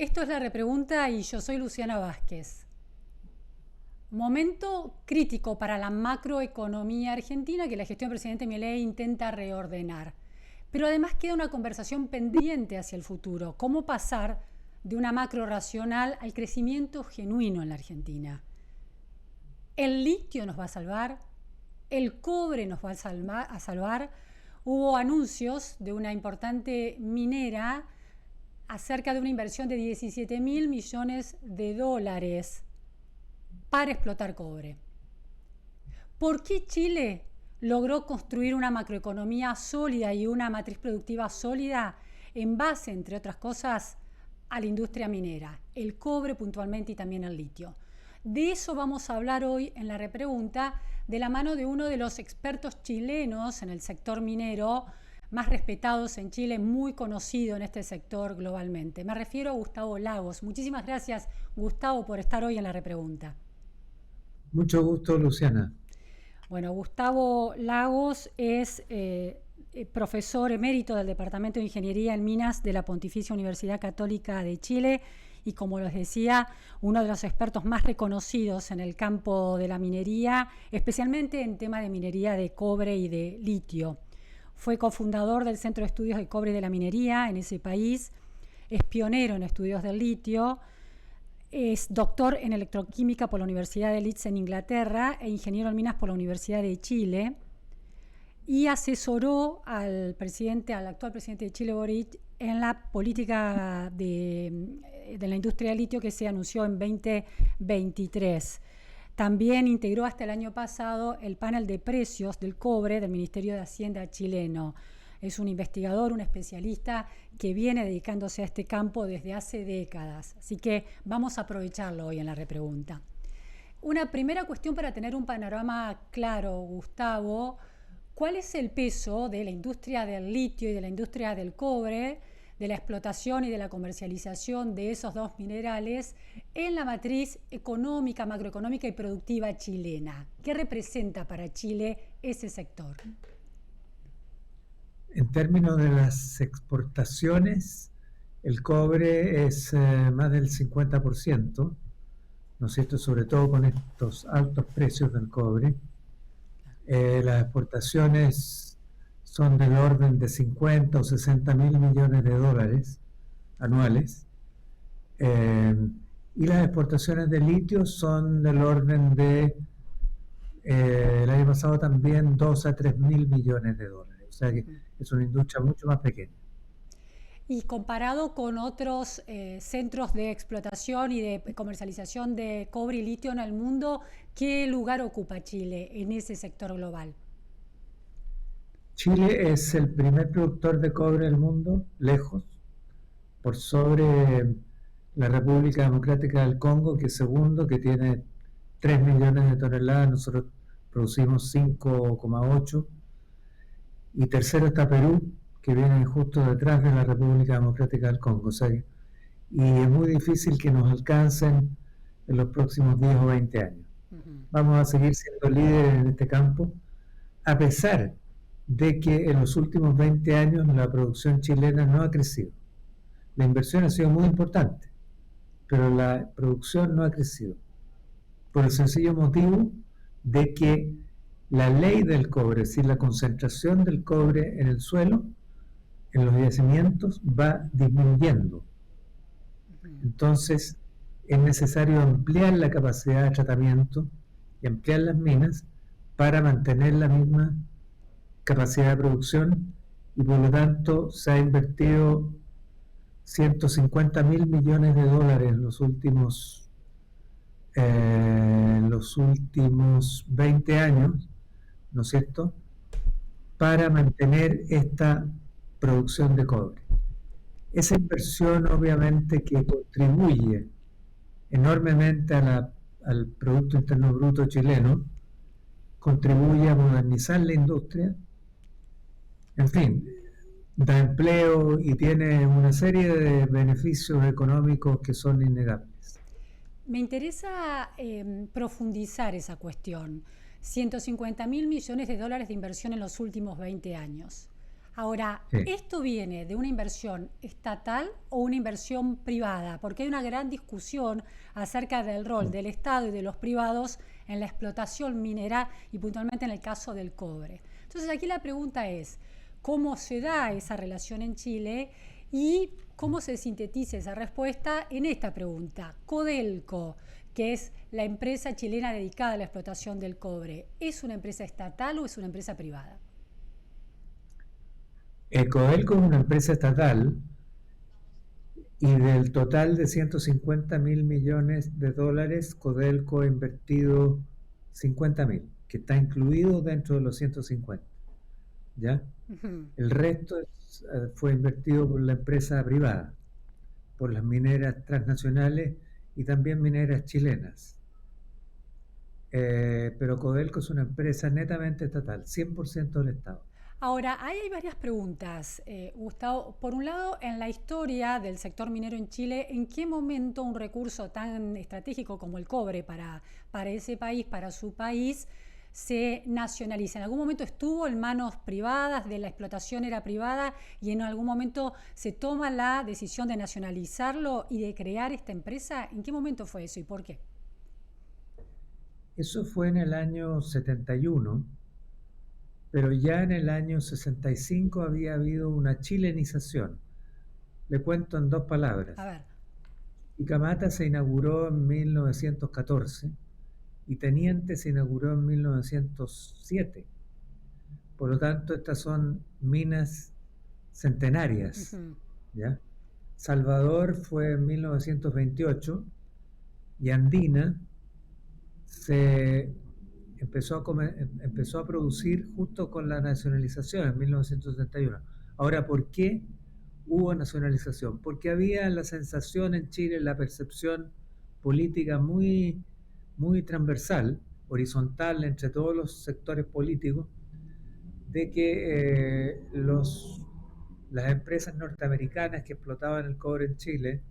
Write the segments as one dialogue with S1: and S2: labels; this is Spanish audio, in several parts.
S1: Esto es La Repregunta y yo soy Luciana Vázquez. Momento crítico para la macroeconomía argentina que la gestión del presidente Milei intenta reordenar. Pero además queda una conversación pendiente hacia el futuro. ¿Cómo pasar de una macro racional al crecimiento genuino en la Argentina? ¿El litio nos va a salvar? ¿El cobre nos va a salvar? Hubo anuncios de una importante minera acerca de una inversión de 17.000 millones de dólares para explotar cobre. ¿Por qué Chile logró construir una macroeconomía sólida y una matriz productiva sólida en base, entre otras cosas, a la industria minera, el cobre puntualmente y también el litio? De eso vamos a hablar hoy en La Repregunta, de la mano de uno de los expertos chilenos en el sector minero más respetados en Chile, muy conocido en este sector globalmente. Me refiero a Gustavo Lagos. Muchísimas gracias, Gustavo, por estar hoy en La Repregunta.
S2: Mucho gusto, Luciana.
S1: Bueno, Gustavo Lagos es profesor emérito del Departamento de Ingeniería en Minas de la Pontificia Universidad Católica de Chile y, como les decía, uno de los expertos más reconocidos en el campo de la minería, especialmente en tema de minería de cobre y de litio. Fue cofundador del Centro de Estudios de Cobre y de la Minería en ese país, es pionero en estudios del litio, es doctor en electroquímica por la Universidad de Leeds en Inglaterra e ingeniero en minas por la Universidad de Chile, y asesoró al actual presidente de Chile, Boric, en la política de la industria del litio que se anunció en 2023. También integró hasta el año pasado el panel de precios del cobre del Ministerio de Hacienda chileno. Es un investigador, un especialista que viene dedicándose a este campo desde hace décadas. Así que vamos a aprovecharlo hoy en La Repregunta. Una primera cuestión para tener un panorama claro, Gustavo. ¿Cuál es el peso de la industria del litio y de la industria del cobre, de la explotación y de la comercialización de esos dos minerales en la matriz económica, macroeconómica y productiva chilena? ¿Qué representa para Chile ese sector?
S2: En términos de las exportaciones, el cobre es más del 50%, ¿no es cierto? Sobre todo con estos altos precios del cobre. Las exportaciones son del orden de 50 o 60 mil millones de dólares anuales. Y las exportaciones de litio son del orden de, el año pasado también, 2 a 3 mil millones de dólares. O sea que es una industria mucho más pequeña.
S1: Y comparado con otros centros de explotación y de comercialización de cobre y litio en el mundo, ¿qué lugar ocupa Chile en ese sector global?
S2: Chile es el primer productor de cobre del mundo, lejos, por sobre la República Democrática del Congo, que es segundo, que tiene 3 millones de toneladas, nosotros producimos 5,8. Y tercero está Perú, que viene justo detrás de la República Democrática del Congo. O sea, y es muy difícil que nos alcancen en los próximos 10 o 20 años. Vamos a seguir siendo líderes en este campo, a pesar de que en los últimos 20 años la producción chilena no ha crecido. La inversión ha sido muy importante, pero la producción no ha crecido, por el sencillo motivo de que la ley del cobre, es decir, la concentración del cobre en el suelo, en los yacimientos, va disminuyendo. Entonces, es necesario ampliar la capacidad de tratamiento y ampliar las minas para mantener la misma capacidad de producción, y por lo tanto se ha invertido 150 mil millones de dólares en los últimos 20 años, ¿no es cierto?, para mantener esta producción de cobre. Esa inversión obviamente que contribuye enormemente al Producto Interno Bruto chileno, contribuye a modernizar la industria, en fin, da empleo y tiene una serie de beneficios económicos que son innegables.
S1: Me interesa profundizar esa cuestión. 150.000 millones de dólares de inversión en los últimos 20 años. Ahora,
S2: Sí.
S1: ¿esto viene de una inversión estatal o una inversión privada? Porque hay una gran discusión acerca del rol del Estado y de los privados en la explotación minera y puntualmente en el caso del cobre. Entonces, aquí la pregunta es, ¿cómo se da esa relación en Chile y cómo se sintetiza esa respuesta en esta pregunta? Codelco, que es la empresa chilena dedicada a la explotación del cobre, ¿es una empresa estatal o es una empresa privada?
S2: Codelco es una empresa estatal y del total de 150.000 millones de dólares, Codelco ha invertido 50.000, que está incluido dentro de los 150. ¿Ya?
S1: Ujú.
S2: El resto fue invertido por la empresa privada, por las mineras transnacionales y también mineras chilenas. Pero Codelco es una empresa netamente estatal, 100% del Estado.
S1: Ahora, ahí hay varias preguntas, Gustavo. Por un lado, en la historia del sector minero en Chile, ¿en qué momento un recurso tan estratégico como el cobre para ese país, para su país, se nacionaliza? ¿En algún momento estuvo en manos privadas, de la explotación era privada y en algún momento se toma la decisión de nacionalizarlo y de crear esta empresa? ¿En qué momento fue eso y por qué?
S2: Eso fue en el año 71, pero ya en el año 65 había habido una chilenización. Le cuento en dos
S1: A
S2: palabras.
S1: ver.
S2: Icamata se inauguró en 1914 y Teniente se inauguró en 1907. Por lo tanto, estas son minas centenarias.
S1: Ujú.
S2: ¿Ya? Salvador fue en 1928 y Andina se empezó a producir justo con la nacionalización en 1971. Ahora, ¿por qué hubo nacionalización? Porque había la sensación en Chile, la percepción política muy transversal, horizontal entre todos los sectores políticos, de que las empresas norteamericanas que explotaban el cobre en Chile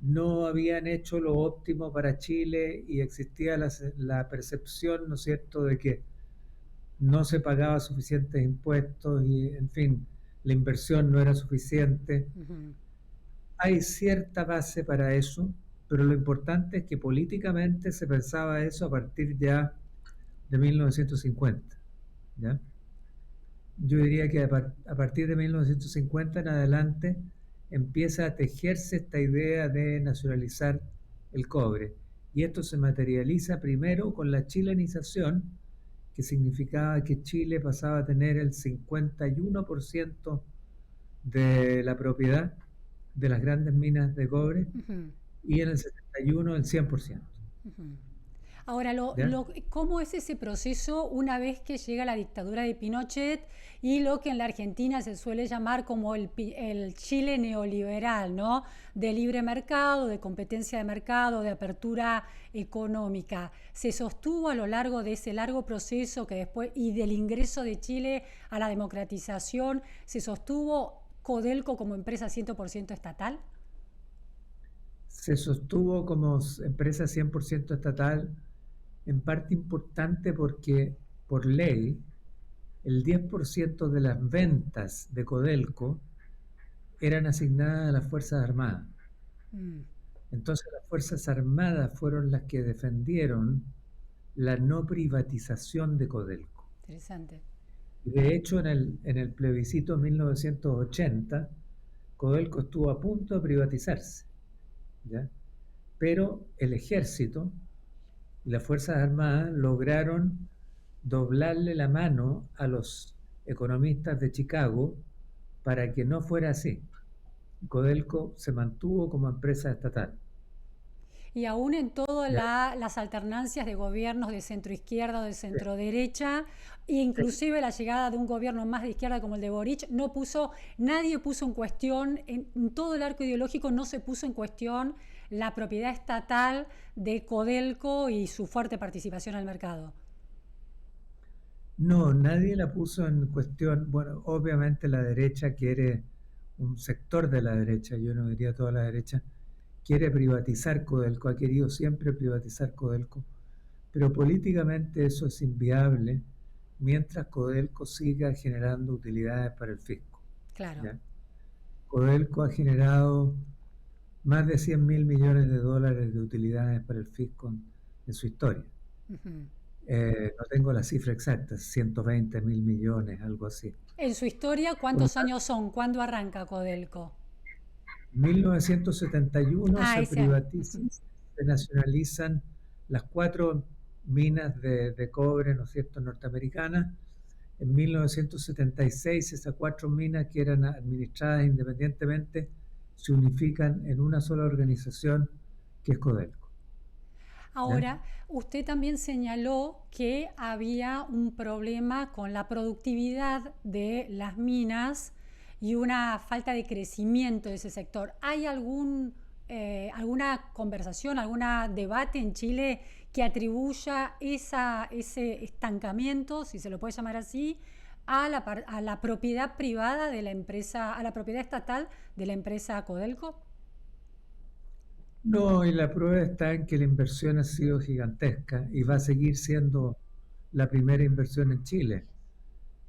S2: no habían hecho lo óptimo para Chile y existía la percepción, ¿no es cierto?, de que no se pagaba suficientes impuestos y, en fin, la inversión no era suficiente.
S1: Ujú.
S2: Hay cierta base para eso, pero lo importante es que políticamente se pensaba eso a partir ya de 1950, ¿ya? Yo diría que a partir de 1950 en adelante empieza a tejerse esta idea de nacionalizar el cobre. Y esto se materializa primero con la chilenización, que significaba que Chile pasaba a tener el 51% de la propiedad de las grandes minas de cobre
S1: Ujú.
S2: y en el 71 el 100%.
S1: Ujú. Ahora,
S2: ¿Ya?
S1: ¿cómo es ese proceso una vez que llega la dictadura de Pinochet y lo que en la Argentina se suele llamar como el Chile neoliberal, ¿no? De libre mercado, de competencia de mercado, de apertura económica? ¿Se sostuvo a lo largo de ese largo proceso que después y del ingreso de Chile a la democratización, se sostuvo Codelco como empresa 100% estatal?
S2: Se sostuvo como empresa 100% estatal, en parte importante porque por ley el 10% de las ventas de Codelco eran asignadas a las Fuerzas Armadas.
S1: Mm.
S2: Entonces las Fuerzas Armadas fueron las que defendieron la no privatización de Codelco.
S1: Interesante.
S2: Y de hecho en el plebiscito 1980, Codelco estuvo a punto de privatizarse, ¿ya? Pero el ejército y las Fuerzas Armadas lograron doblarle la mano a los economistas de Chicago para que no fuera así. Codelco se mantuvo como empresa estatal.
S1: Y aún en todas
S2: ¿Ya?
S1: las alternancias de gobiernos de centro izquierda o de
S2: Sí,
S1: centro derecha, e
S2: sí.
S1: inclusive la llegada de un gobierno más de izquierda como el de Boric, nadie puso en cuestión, en todo el arco ideológico no se puso en cuestión la propiedad estatal de Codelco y su fuerte participación al mercado.
S2: No, nadie la puso en cuestión. Bueno, obviamente la derecha quiere, un sector de la derecha, yo no diría toda la derecha, quiere privatizar Codelco, ha querido siempre privatizar Codelco, pero políticamente eso es inviable mientras Codelco siga generando utilidades para el fisco.
S1: Claro.
S2: ¿Ya? Codelco ha generado más de 100 mil millones de dólares de utilidades para el fisco en su historia. No tengo la cifra exacta, 120 mil millones, algo así.
S1: En su historia, ¿cuántos años son? ¿Cuándo arranca Codelco?
S2: 1971 se privatizan, se nacionalizan las 4 minas de cobre, ¿no es cierto?, norteamericanas. En 1976 esas 4 minas que eran administradas independientemente se unifican en una sola organización que es Codelco.
S1: Ahora, usted también señaló que había un problema con la productividad de las minas y una falta de crecimiento de ese sector. ¿Hay alguna conversación, algún debate en Chile que atribuya ese estancamiento, si se lo puede llamar así, a la propiedad privada de la empresa, a la propiedad estatal de la empresa Codelco?
S2: No, y la prueba está en que la inversión ha sido gigantesca y va a seguir siendo la primera inversión en Chile.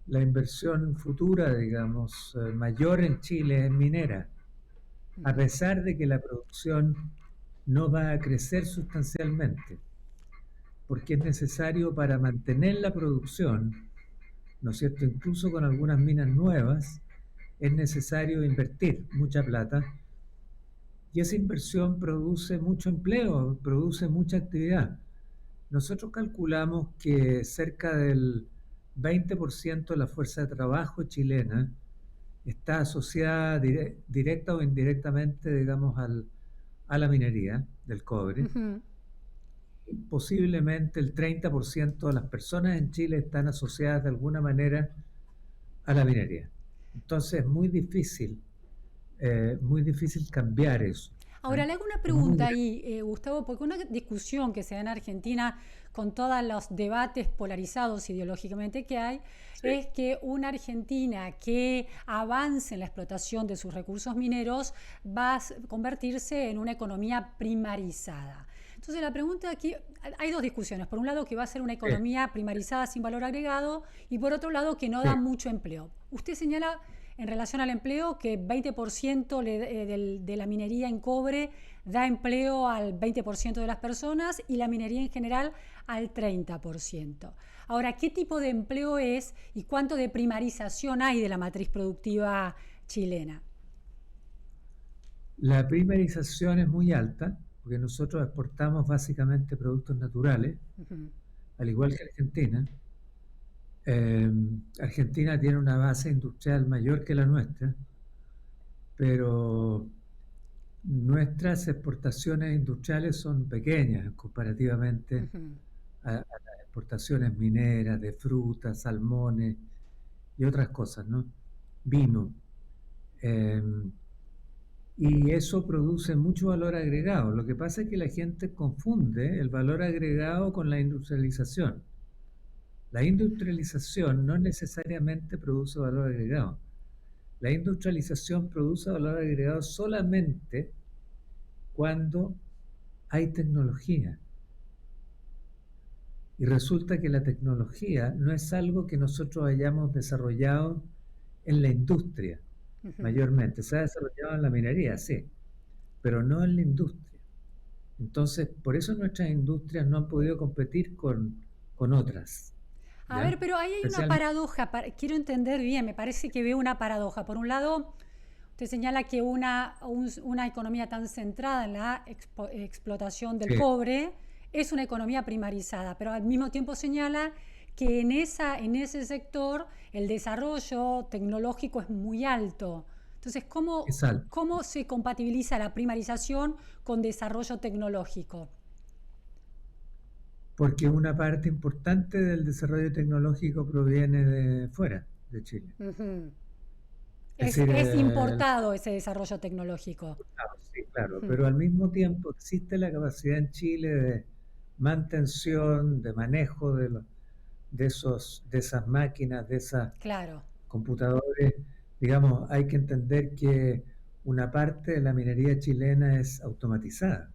S2: La inversión futura, digamos, mayor en Chile es minera, a pesar de que la producción no va a crecer sustancialmente, porque es necesario para mantener la producción, ¿no es cierto? Incluso con algunas minas nuevas, es necesario invertir mucha plata y esa inversión produce mucho empleo, produce mucha actividad. Nosotros calculamos que cerca del 20% de la fuerza de trabajo chilena está asociada directa o indirectamente, digamos, a la minería del cobre. Posiblemente el 30% de las personas en Chile están asociadas de alguna manera a la minería. Entonces es muy difícil cambiar eso.
S1: Ahora, le hago una pregunta ahí, Gustavo, porque una discusión que se da en Argentina con todos los debates polarizados ideológicamente que hay, es que una Argentina que avance en la explotación de sus recursos mineros va a convertirse en una economía primarizada. Entonces la pregunta aquí, hay dos discusiones. Por un lado, que va a ser una economía primarizada sin valor agregado, y por otro lado, que no da mucho empleo. Usted señala en relación al empleo que 20% de la minería en cobre da empleo al 20% de las personas y la minería en general al 30%. Ahora, ¿qué tipo de empleo es y cuánto de primarización hay de la matriz productiva chilena?
S2: La primarización es muy alta, porque nosotros exportamos básicamente productos naturales, al igual que Argentina. Argentina tiene una base industrial mayor que la nuestra, pero nuestras exportaciones industriales son pequeñas comparativamente a las exportaciones mineras de frutas, salmones y otras cosas, ¿no? Vino. Y eso produce mucho valor agregado. Lo que pasa es que la gente confunde el valor agregado con la industrialización. La industrialización no necesariamente produce valor agregado. La industrialización produce valor agregado solamente cuando hay tecnología. Y resulta que la tecnología no es algo que nosotros hayamos desarrollado en la industria, mayormente. Se ha desarrollado en la minería, sí, pero no en la industria. Entonces, por eso nuestras industrias no han podido competir con otras.
S1: A ver, pero ahí hay una paradoja, quiero entender bien, me parece que veo una paradoja. Por un lado, usted señala que una economía tan centrada en la explotación del cobre es una economía primarizada, pero al mismo tiempo señala que en ese sector el desarrollo tecnológico es muy alto. Entonces, ¿cómo se compatibiliza la primarización con desarrollo tecnológico?
S2: Porque una parte importante del desarrollo tecnológico proviene de fuera de Chile.
S1: Es importado ese desarrollo tecnológico.
S2: Sí, claro, pero al mismo tiempo existe la capacidad en Chile de mantención, de manejo de esas máquinas, de esas computadores. Digamos, hay que entender que una parte de la minería chilena es automatizada.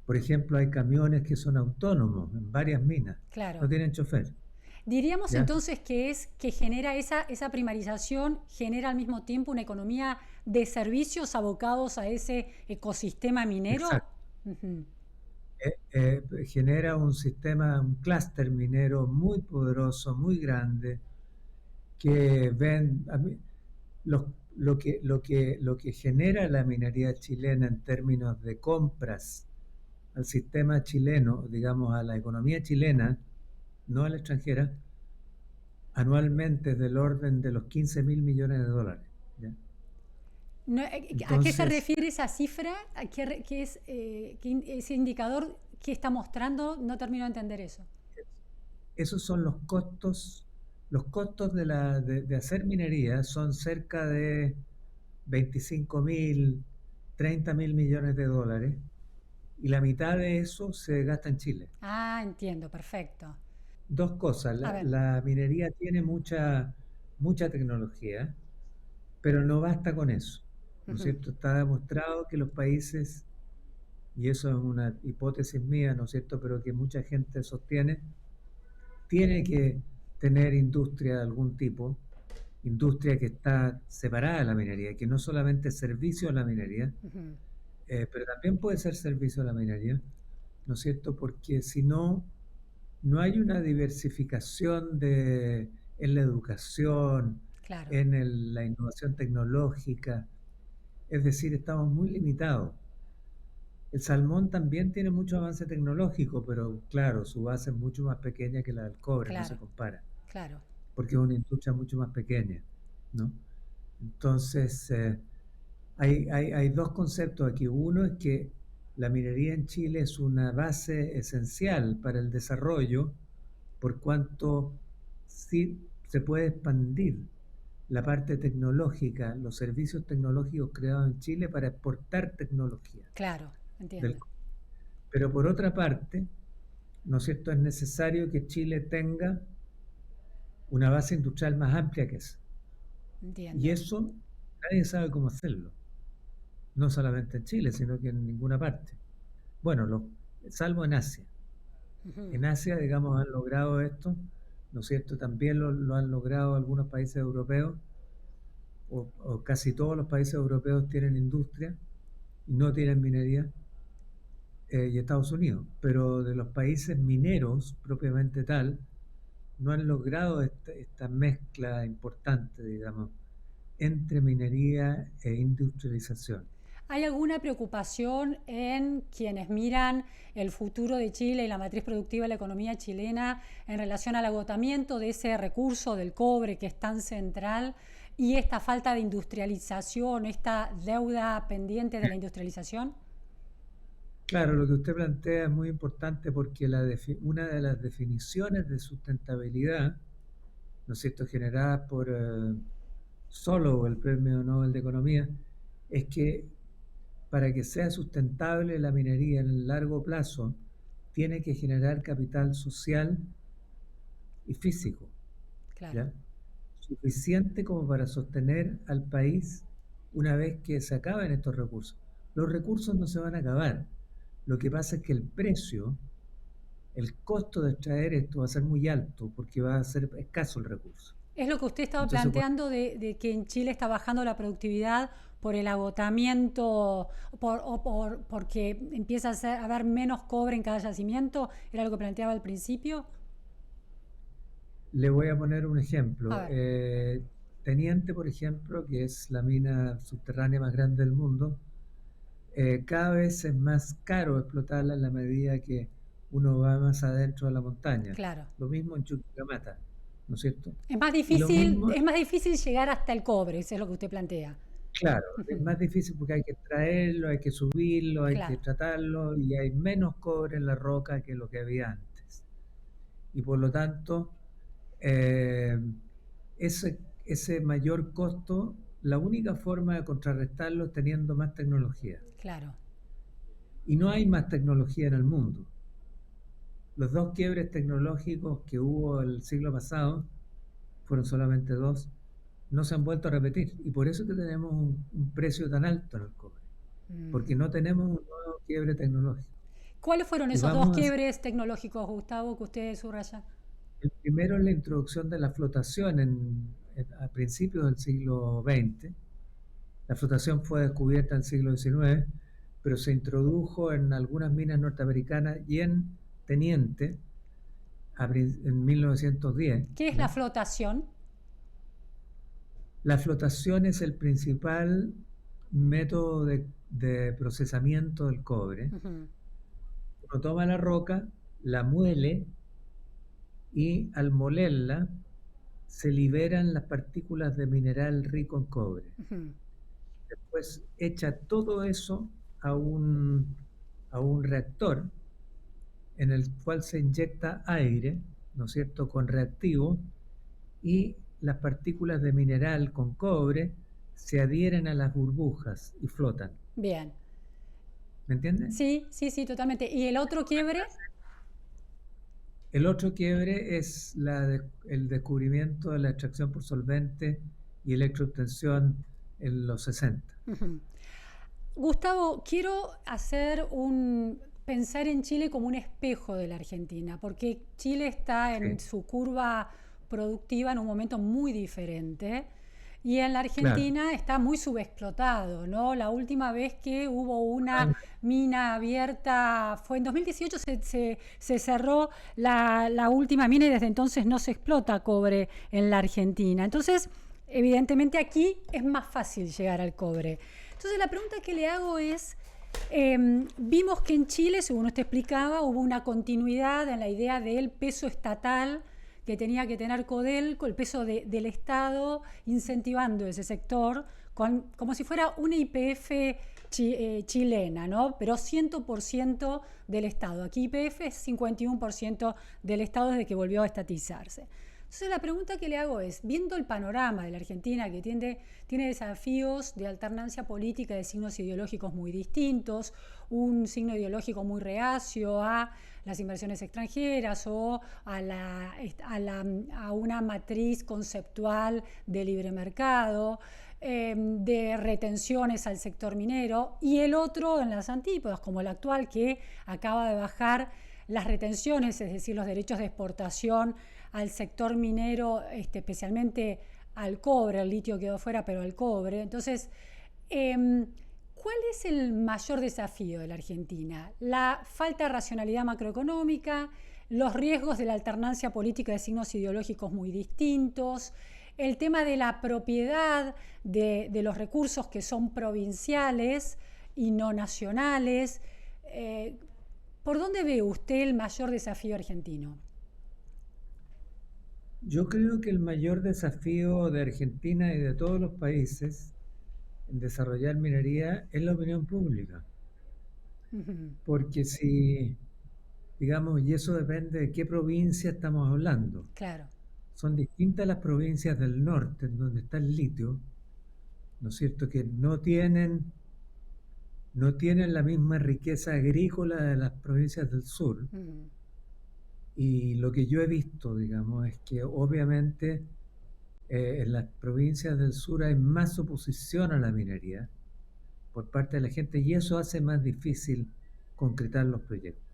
S2: Por ejemplo, hay camiones que son autónomos en varias minas, no tienen chofer.
S1: Diríamos
S2: ¿ya?
S1: entonces que es que genera esa primarización, genera al mismo tiempo una economía de servicios abocados a ese ecosistema minero.
S2: Exacto.
S1: Ujú.
S2: Genera un sistema, un clúster minero muy poderoso, muy grande, que ven, lo, lo que genera la minería chilena en términos de compras al sistema chileno, digamos a la economía chilena, no a la extranjera, anualmente es del orden de los 15.000 millones de dólares. ¿Ya?
S1: No, ¿a qué se
S2: Entonces,
S1: refiere esa cifra? ¿Qué es ese indicador que está mostrando? No termino de entender eso.
S2: esos son los costos de hacer minería son cerca de 25.000, 30.000 millones de dólares, y la mitad de eso se gasta en Chile.
S1: Ah, entiendo, perfecto.
S2: Dos cosas,
S1: A ver.
S2: la minería tiene mucha tecnología, pero no basta con eso, ¿no es
S1: Ujú.
S2: cierto? Está demostrado que los países, y eso es una hipótesis mía, ¿no es cierto?, pero que mucha gente sostiene, tiene que tener industria de algún tipo, industria que está separada de la minería, que no solamente es servicio a la minería,
S1: Ujú.
S2: pero también puede ser servicio a la minería, ¿no es cierto? Porque si no, no hay una diversificación en la educación,
S1: Claro,
S2: en la innovación tecnológica, es decir, estamos muy limitados. El salmón también tiene mucho avance tecnológico, pero claro, su base es mucho más pequeña que la del cobre, no se
S1: claro,
S2: compara,
S1: claro.
S2: porque es una industria mucho más pequeña, ¿no? Entonces, hay dos conceptos aquí. Uno es que la minería en Chile es una base esencial para el desarrollo, por cuanto sí se puede expandir la parte tecnológica, los servicios tecnológicos creados en Chile para exportar tecnología.
S1: Claro, entiendo.
S2: Del- pero por otra parte, ¿no es cierto?, es necesario que Chile tenga una base industrial más amplia que esa. Y
S1: Entiendo.
S2: eso nadie sabe cómo hacerlo, no solamente en Chile, sino que en ninguna parte. Bueno, salvo en Asia.
S1: Ujú.
S2: En Asia, digamos, han logrado esto, ¿no es cierto? También lo han logrado algunos países europeos, o casi todos los países europeos tienen industria y no tienen minería, y Estados Unidos. Pero de los países mineros, propiamente tal, no han logrado esta mezcla importante, digamos, entre minería e industrialización.
S1: ¿Hay alguna preocupación en quienes miran el futuro de Chile y la matriz productiva de la economía chilena en relación al agotamiento de ese recurso del cobre que es tan central y esta falta de industrialización, esta deuda pendiente de la industrialización?
S2: Claro, lo que usted plantea es muy importante porque una de las definiciones de sustentabilidad, ¿no es cierto?, generadas por Solow, el Premio Nobel de Economía, es que para que sea sustentable la minería en el largo plazo, tiene que generar capital social y físico,
S1: Claro.
S2: ¿ya? Suficiente como para sostener al país una vez que se acaben estos recursos. Los recursos no se van a acabar. Lo que pasa es que el costo de extraer esto va a ser muy alto porque va a ser escaso el recurso.
S1: Es lo que usted estaba
S2: Entonces,
S1: planteando de que en Chile está bajando la productividad por el agotamiento, porque empieza a haber menos cobre en cada yacimiento, era lo que planteaba al principio.
S2: le voy a poner un
S1: A
S2: ejemplo.
S1: ver,
S2: Teniente, por ejemplo, que es la mina subterránea más grande del mundo, cada vez es más caro explotarla en la medida que uno va más adentro de la montaña.
S1: claro.
S2: Lo mismo en Chuquicamata, ¿no es cierto?
S1: Es más
S2: Y lo
S1: difícil,
S2: mismo,
S1: es más difícil llegar hasta el cobre, eso es lo que usted plantea.
S2: claro, es más difícil porque hay que extraerlo, hay que subirlo, hay que
S1: Claro.
S2: tratarlo y hay menos cobre en la roca que lo que había antes. Y por lo tanto, eh, ese mayor costo, la única forma de contrarrestarlo es teniendo más tecnología.
S1: Claro.
S2: Y no hay más tecnología en el mundo. Los dos quiebres tecnológicos que hubo el siglo pasado, fueron solamente dos, no se han vuelto a repetir. Y por eso que tenemos un precio tan alto en el cobre, porque
S1: Ujú.
S2: no tenemos un nuevo quiebre tecnológico.
S1: ¿Cuáles fueron
S2: Y
S1: esos dos
S2: vamos a,
S1: quiebres tecnológicos, Gustavo, que usted subraya?
S2: El primero es la introducción de la flotación a principios del siglo XX. La flotación fue descubierta en el siglo XIX, pero se introdujo en algunas minas norteamericanas y en Teniente en 1910.
S1: ¿Qué es la
S2: ¿Ya?
S1: flotación?
S2: La flotación es el principal método de procesamiento del cobre.
S1: Ujú,
S2: Uno toma la roca, la muele y al molerla se liberan las partículas de mineral rico en cobre.
S1: ujú.
S2: Después echa todo eso a un reactor en el cual se inyecta aire, ¿no es cierto?, con reactivo, y las partículas de mineral con cobre se adhieren a las burbujas y flotan.
S1: Bien.
S2: ¿Me entiendes?
S1: Sí, sí, sí, totalmente. ¿Y el otro quiebre?
S2: El otro quiebre es el descubrimiento de la extracción por solvente y electroobtención en los 60.
S1: Ujú. Gustavo, quiero pensar en Chile como un espejo de la Argentina, porque Chile está en
S2: Sí,
S1: su curva productiva en un momento muy diferente y en la
S2: claro.
S1: Argentina está muy subexplotado, ¿no? La última vez que hubo una
S2: Totalmente.
S1: mina abierta fue en 2018, se cerró la última mina y desde entonces no se explota cobre en la Argentina. Entonces, evidentemente aquí es más fácil llegar al cobre. Entonces la pregunta que le hago es, vimos que en Chile, según usted explicaba, hubo una continuidad en la idea del peso estatal que tenía que tener Codelco, el peso del Estado, incentivando ese sector, como si fuera una YPF chilena, ¿no? Pero 100% del Estado. Aquí YPF es 51% del Estado desde que volvió a estatizarse. Entonces la pregunta que le hago es, viendo el panorama de la Argentina que tiene desafíos de alternancia política de signos ideológicos muy distintos, un signo ideológico muy reacio a las inversiones extranjeras o a una matriz conceptual de libre mercado, de retenciones al sector minero, y el otro en las antípodas, como el actual, que acaba de bajar las retenciones, es decir, los derechos de exportación al sector minero, especialmente al cobre. El litio quedó fuera, pero al cobre. Entonces, ¿cuál es el mayor desafío de la Argentina? La falta de racionalidad macroeconómica, los riesgos de la alternancia política de signos ideológicos muy distintos, el tema de la propiedad de los recursos que son provinciales y no nacionales. ¿Por dónde ve usted el mayor desafío argentino?
S2: Yo creo que el mayor desafío de Argentina y de todos los países en desarrollar minería es la opinión pública.
S1: Ujú.
S2: Porque si, digamos, y eso depende de qué provincia estamos hablando.
S1: Claro.
S2: Son distintas las provincias del norte, en donde está el litio, ¿no es cierto?, que no tienen la misma riqueza agrícola de las provincias del sur.
S1: Ujú.
S2: Y lo que yo he visto, digamos, es que obviamente en las provincias del sur hay más oposición a la minería por parte de la gente y eso hace más difícil concretar los proyectos.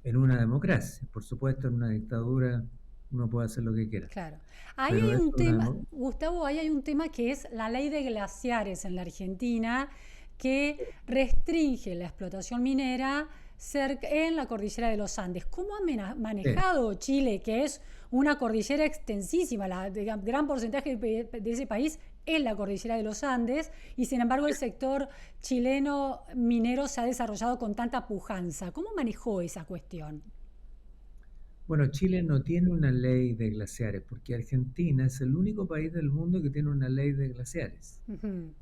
S2: En una democracia, por supuesto, en una dictadura uno puede hacer lo que quiera,
S1: Claro. Ahí
S2: pero
S1: hay
S2: es
S1: un
S2: una
S1: tema, Gustavo, ahí hay un tema que es la ley de glaciares en la Argentina, que restringe la explotación minera en la cordillera de los Andes. ¿Cómo ha
S2: sí.
S1: manejado Chile, que es una cordillera extensísima, gran porcentaje de ese país es la cordillera de los Andes, y sin embargo el sector chileno minero se ha desarrollado con tanta pujanza? ¿Cómo manejó esa cuestión?
S2: Bueno, Chile no tiene una ley de glaciares porque Argentina es el único país del mundo que tiene una ley de glaciares.
S1: Ujú.
S2: No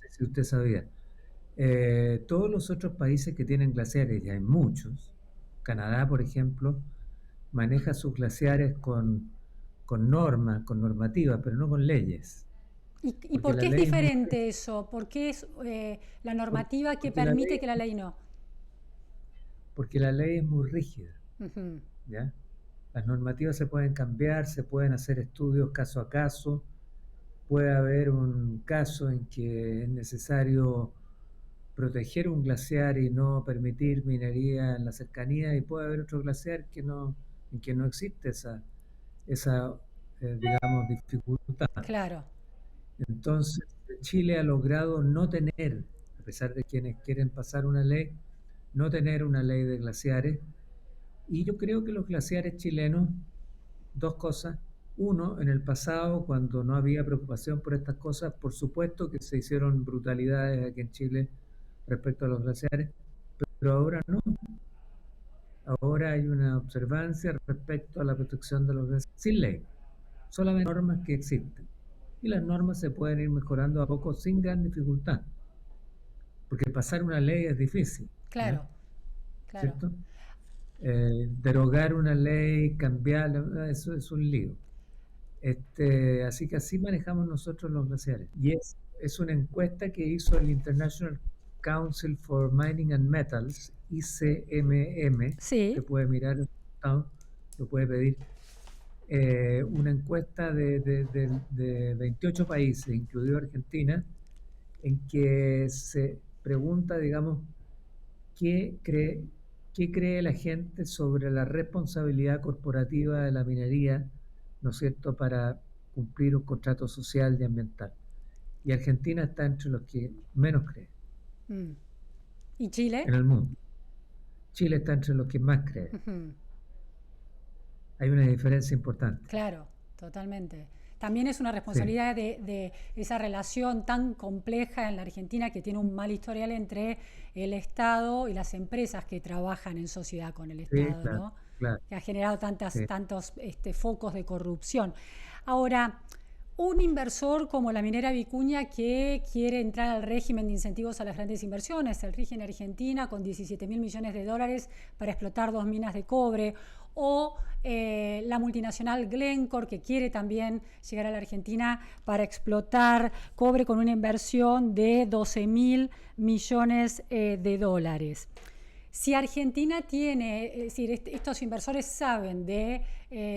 S2: sé si usted sabía. Todos los otros países que tienen glaciares, y hay muchos, Canadá, por ejemplo, maneja sus glaciares con normas, con normativas, pero no con leyes.
S1: ¿Y
S2: Porque
S1: por
S2: la
S1: qué es
S2: ley es muy,
S1: diferente eso? ¿Por qué es la
S2: por-
S1: normativa que
S2: porque la
S1: permite
S2: ley,
S1: que la ley no?
S2: porque la ley es muy rígida,
S1: Ujú.
S2: ¿ya? Las normativas se pueden cambiar, se pueden hacer estudios caso a caso, puede haber un caso en que es necesario proteger un glaciar y no permitir minería en la cercanía y puede haber otro glaciar que no en que no existe esa digamos, dificultad.
S1: Claro.
S2: Entonces, Chile ha logrado no tener, a pesar de quienes quieren pasar una ley, no tener una ley de glaciares. Y yo creo que los glaciares chilenos, dos cosas. Uno, en el pasado, cuando no había preocupación por estas cosas, por supuesto que se hicieron brutalidades aquí en Chile respecto a los glaciares, pero ahora no. Ahora hay una observancia respecto a la protección de los glaciares sin ley, solamente normas que existen. Y las normas se pueden ir mejorando a poco sin gran dificultad, porque pasar una ley es difícil,
S1: Claro,
S2: ¿ya?
S1: claro.
S2: ¿Cierto? Derogar una ley, cambiarla, eso es un lío. Así que así manejamos nosotros los glaciares. Y es una encuesta que hizo el International Council for Mining and Metals, ICMM,
S1: Sí.
S2: que puede mirar, lo puede pedir. Una encuesta de 28 países, incluido Argentina, en que se pregunta, digamos, ¿qué cree la gente sobre la responsabilidad corporativa de la minería, ¿no es cierto?, para cumplir un contrato social y ambiental? Y Argentina está entre los que menos cree.
S1: ¿Y Chile?
S2: En el mundo. Chile está entre los que más cree. Hay una diferencia importante.
S1: Claro, totalmente. También es una responsabilidad de esa relación tan compleja en la Argentina, que tiene un mal historial entre el Estado y las empresas que trabajan en sociedad con el Estado,
S2: claro,
S1: ¿no?
S2: Claro.
S1: Que ha generado tantos focos de corrupción. Ahora, un inversor como la minera Vicuña, que quiere entrar al régimen de incentivos a las grandes inversiones, el RIGI en Argentina, con 17.000 millones de dólares para explotar 2 minas de cobre, o la multinacional Glencore, que quiere también llegar a la Argentina para explotar cobre con una inversión de 12.000 millones de dólares. Si Argentina tiene, es decir, estos inversores saben de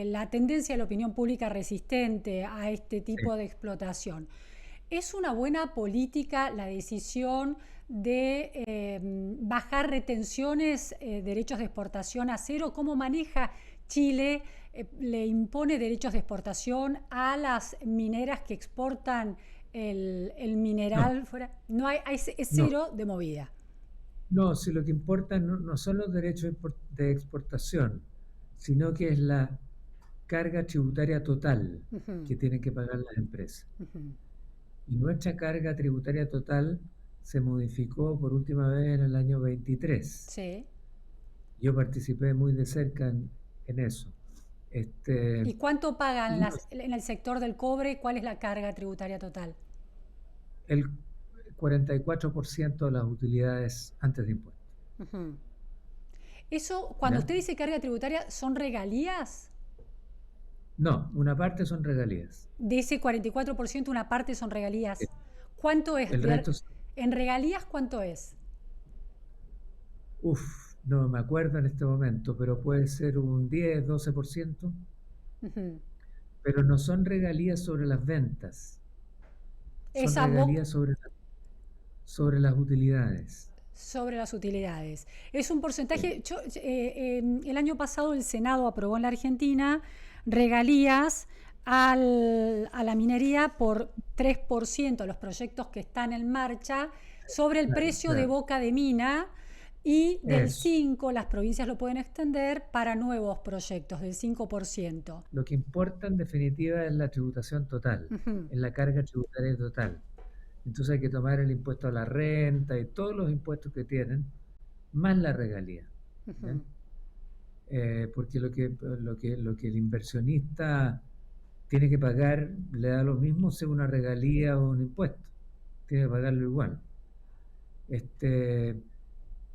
S1: la tendencia de la opinión pública resistente a este tipo de explotación, ¿es una buena política la decisión de bajar retenciones, derechos de exportación a cero? ¿Cómo maneja Chile? ¿Le impone derechos de exportación a las mineras que exportan el mineral fuera? No hay, es cero de movida.
S2: No, si lo que importa no son los derechos de exportación, sino que es la carga tributaria total que tienen que pagar las empresas. Y nuestra carga tributaria total se modificó por última vez en el año 23.
S1: Sí.
S2: Yo participé muy de cerca en eso.
S1: ¿Y cuánto pagan en el sector del cobre? ¿Cuál es la carga tributaria total?
S2: El 44% de las utilidades antes de impuestos.
S1: Eso, cuando usted dice carga tributaria, ¿son regalías?
S2: No, una parte son regalías.
S1: De ese 44%, una parte son regalías. ¿Cuánto es?
S2: El resto
S1: ¿En regalías cuánto es?
S2: No me acuerdo en este momento, pero puede ser un 10, 12%. Pero no son regalías sobre las ventas. Son regalías sobre las utilidades.
S1: Sobre las utilidades. Es un porcentaje. El año pasado el Senado aprobó en la Argentina regalías a la minería por 3% de los proyectos que están en marcha sobre el precio de boca de mina, y del 5% las provincias lo pueden extender para nuevos proyectos, del 5%.
S2: Lo que importa en definitiva es la tributación total, es la carga tributaria total. Entonces hay que tomar el impuesto a la renta y todos los impuestos que tienen, más la regalía. Porque lo que el inversionista tiene que pagar le da lo mismo sea una regalía o un impuesto. Tiene que pagarlo igual.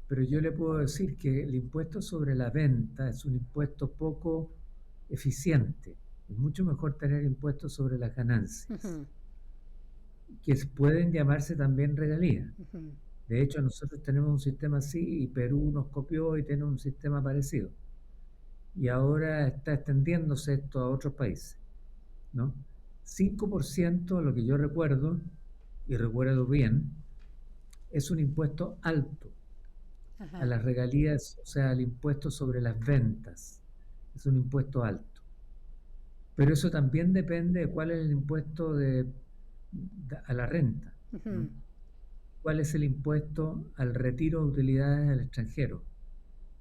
S2: Pero yo le puedo decir que el impuesto sobre la venta es un impuesto poco eficiente. Es mucho mejor tener impuestos sobre las ganancias, que pueden llamarse también regalías. De hecho, nosotros tenemos un sistema así y Perú nos copió y tiene un sistema parecido. Y ahora está extendiéndose esto a otros países, ¿no? 5%, lo que yo recuerdo, y recuerdo bien, es un impuesto alto a las regalías, o sea, al impuesto sobre las ventas. es un impuesto alto. Pero eso también depende de cuál es el impuesto a la renta, ¿no?
S1: Ujú.
S2: Cuál es el impuesto al retiro de utilidades al extranjero,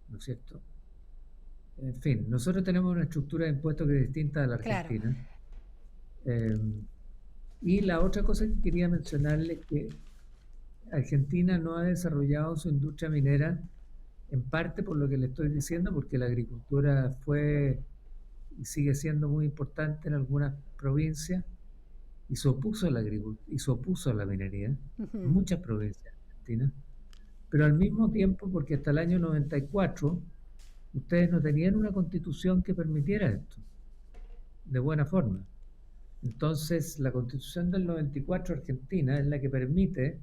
S2: ¿no es cierto? En fin, nosotros tenemos una estructura de impuestos que es distinta a la
S1: Claro.
S2: Argentina. Eh, y la otra cosa que quería mencionarle es que Argentina no ha desarrollado su industria minera, en parte por lo que le estoy diciendo, porque la agricultura fue y sigue siendo muy importante en algunas provincias y se opuso a la agricultura y se opuso a la minería en
S1: Ujú.
S2: muchas provincias de Argentina, pero al mismo tiempo porque hasta el año 94 ustedes no tenían una constitución que permitiera esto de buena forma. Entonces, la constitución del 94 argentina es la que permite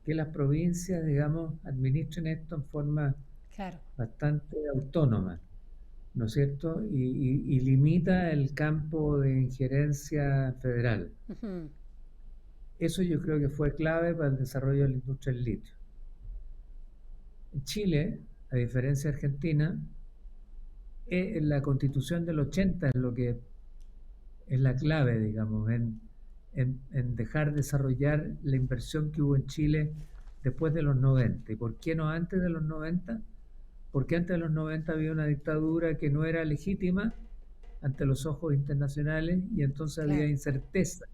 S2: que las provincias, digamos, administren esto en forma
S1: Claro.
S2: bastante autónoma, ¿no es cierto? Y limita el campo de injerencia federal.
S1: Ujú.
S2: Eso yo creo que fue clave para el desarrollo de la industria del litio. En Chile, a diferencia de Argentina, la constitución del 80 es lo que es la clave, digamos, en dejar desarrollar la inversión que hubo en Chile después de los 90. ¿Y por qué no antes de los 90? Porque antes de los 90 había una dictadura que no era legítima ante los ojos internacionales y entonces había
S1: Claro.
S2: incerteza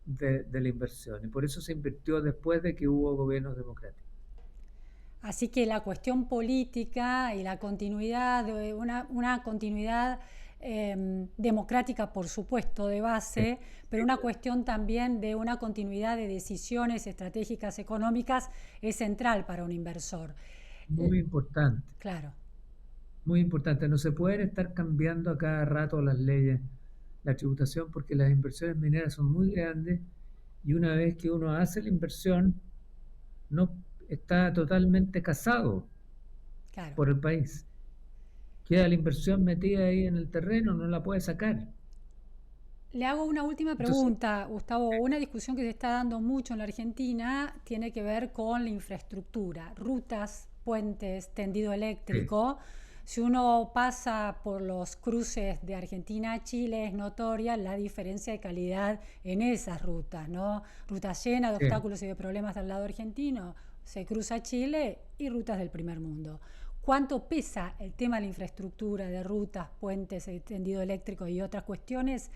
S2: de la inversión. Y por eso se invirtió después de que hubo gobiernos democráticos.
S1: Así que la cuestión política y la continuidad, de una continuidad democrática, por supuesto, de
S2: Sí,
S1: base, pero una cuestión también de una continuidad de decisiones estratégicas económicas es central para un inversor.
S2: muy importante,
S1: Claro.
S2: muy importante. No se pueden estar cambiando a cada rato las leyes, la tributación, porque las inversiones mineras son muy grandes y una vez que uno hace la inversión, no está totalmente casado
S1: Claro.
S2: por el país. Queda la inversión metida ahí en el terreno, no la puede sacar.
S1: Le hago una última
S2: Entonces,
S1: pregunta, Gustavo. Una discusión que se está dando mucho en la Argentina tiene que ver con la infraestructura, rutas, puentes, tendido
S2: sí,
S1: eléctrico. Si uno pasa por los cruces de Argentina a Chile, es notoria la diferencia de calidad en esas rutas, ¿no? Rutas llenas de
S2: sí.
S1: obstáculos y de problemas del lado argentino, se cruza Chile, y rutas del primer mundo. ¿Cuánto pesa el tema de la infraestructura, de rutas, puentes, tendido eléctrico y otras cuestiones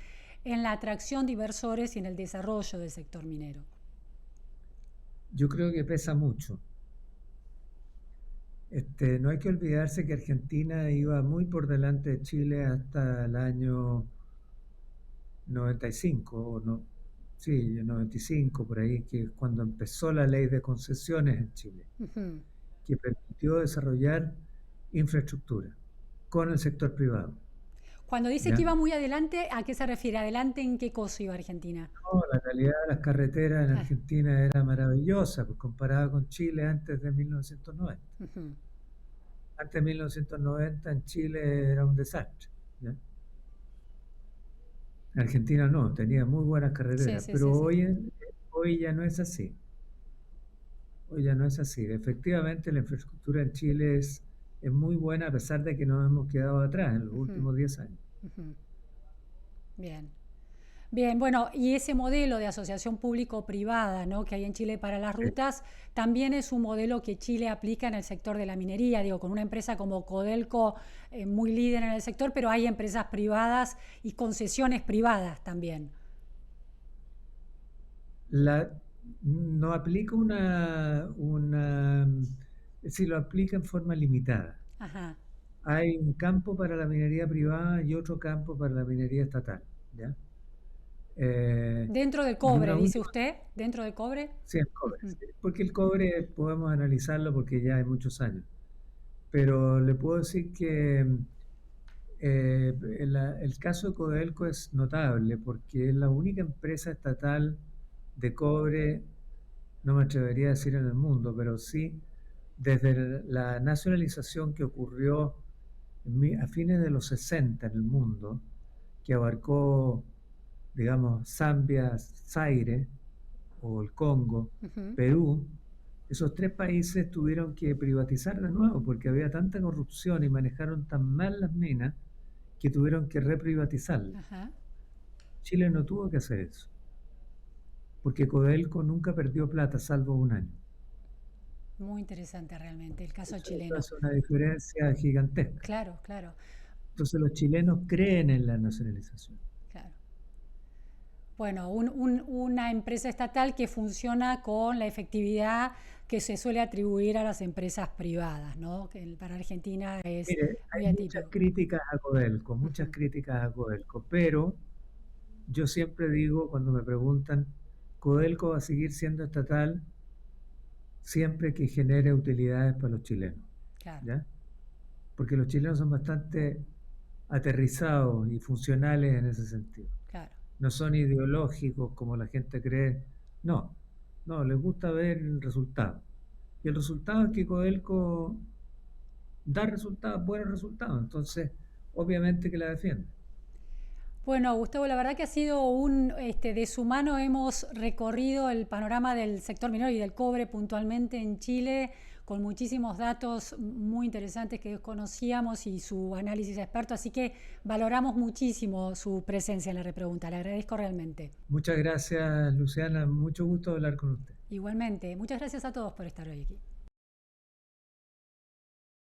S1: en la atracción de inversores y en el desarrollo del sector minero?
S2: Yo creo que pesa mucho. No hay que olvidarse que Argentina iba muy por delante de Chile hasta el año 95, o no, sí, 95, por ahí, que es cuando empezó la ley de concesiones en Chile,
S1: Ujú.
S2: que permitió desarrollar infraestructura con el sector privado.
S1: Cuando dice que
S2: ¿Ya?
S1: iba muy adelante, ¿a qué se refiere? ¿Adelante en qué cosa iba Argentina?
S2: No, la calidad de las carreteras en
S1: Ah,
S2: Argentina era maravillosa, pues comparada con Chile antes de 1990.
S1: ujú.
S2: Antes de 1990 en Chile era un desastre. ¿Ya? Argentina no, tenía muy buenas
S1: Sí,
S2: carreteras,
S1: sí,
S2: pero
S1: sí, sí.
S2: hoy ya no es así. Hoy ya no es así. Efectivamente, la infraestructura en Chile es muy buena a pesar de que nos hemos quedado atrás en los
S1: Ujú,
S2: últimos 10 años.
S1: ujú. Bien. Bien, bueno, y ese modelo de asociación público-privada, ¿no?, que hay en Chile para las
S2: Sí.
S1: rutas, también es un modelo que Chile aplica en el sector de la minería, digo, con una empresa como Codelco, muy líder en el sector, pero hay empresas privadas y concesiones privadas también.
S2: La, no aplica es decir, lo aplica en forma limitada.
S1: Ajá.
S2: Hay un campo para la minería privada y otro campo para la minería estatal. ¿Ya?
S1: Dentro del
S2: Y
S1: cobre,
S2: una
S1: dice
S2: última,
S1: usted, dentro del cobre.
S2: sí, el cobre,
S1: Ujú.
S2: sí, porque el cobre podemos analizarlo porque ya hay muchos años. Pero le puedo decir que el caso de Codelco es notable porque es la única empresa estatal de cobre, no me atrevería a decir en el mundo, pero sí desde la nacionalización que ocurrió a fines de los 60 en el mundo, que abarcó, digamos, Zambia, Zaire o el Congo,
S1: Ujú.
S2: Perú. Esos tres países tuvieron que privatizar de nuevo porque había tanta corrupción y manejaron tan mal las minas que tuvieron que reprivatizarla.
S1: Ajá.
S2: Chile no tuvo que hacer eso, porque Codelco nunca perdió plata salvo un año.
S1: Muy interesante realmente el caso
S2: Eso
S1: chileno.
S2: hace una diferencia gigantesca.
S1: Claro, claro,
S2: Entonces los chilenos creen en la nacionalización.
S1: claro. Bueno, una empresa estatal que funciona con la efectividad que se suele atribuir a las empresas privadas, ¿no? Que para Argentina es
S2: Mire,
S1: muy
S2: hay muchas
S1: atípico.
S2: críticas a Codelco, muchas
S1: Ujú.
S2: críticas a Codelco, pero yo siempre digo cuando me preguntan, Codelco va a seguir siendo estatal siempre que genere utilidades para los chilenos,
S1: Claro,
S2: ¿ya? Porque los chilenos son bastante aterrizados y funcionales en ese sentido.
S1: claro.
S2: No son ideológicos como la gente cree. No, no, les gusta ver el resultado. Y el resultado es que Codelco da resultados, buenos resultados. Entonces, obviamente que la defiende.
S1: Bueno, Gustavo, la verdad que ha sido de su mano hemos recorrido el panorama del sector minero y del cobre puntualmente en Chile, con muchísimos datos muy interesantes que desconocíamos y su análisis experto, así que valoramos muchísimo su presencia en la repregunta, le agradezco realmente.
S2: Muchas gracias, Luciana. Mucho gusto hablar con usted.
S1: Igualmente, muchas gracias a todos por estar hoy aquí.